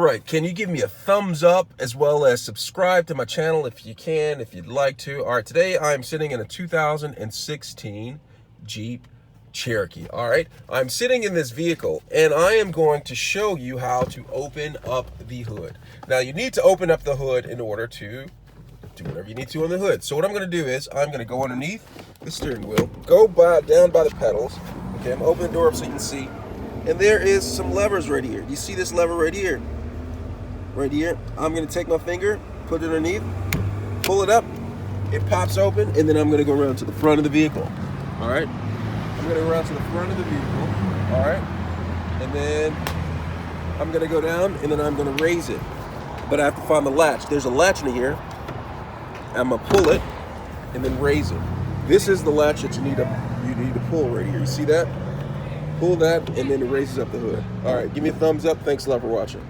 right, can you give me a thumbs up as well as subscribe to my channel if you can, if you'd like to. All right, today I'm sitting in a 2016 Jeep Cherokee. All right, I'm sitting in this vehicle and I am going to show you how to open up the hood. Now you need to open up the hood in order to do whatever you need to on the hood. So what I'm going to do is I'm going to go underneath the steering wheel, go down by the pedals. Okay, I'm going to open the door up so you can see. And there is some levers right here. You see this lever right here? Right here. I'm going to take my finger, put it underneath, pull it up, it pops open, and then I'm going to go around to the front of the vehicle. All right? I'm going to go around to the front of the vehicle. All right? And then I'm going to go down, and then I'm going to raise it. But I have to find the latch. There's a latch in here. I'm going to pull it, and then raise it. This is the latch that you need to pull right here. You see that? Pull that, and then it raises up the hood. All right, give me a thumbs up. Thanks a lot for watching.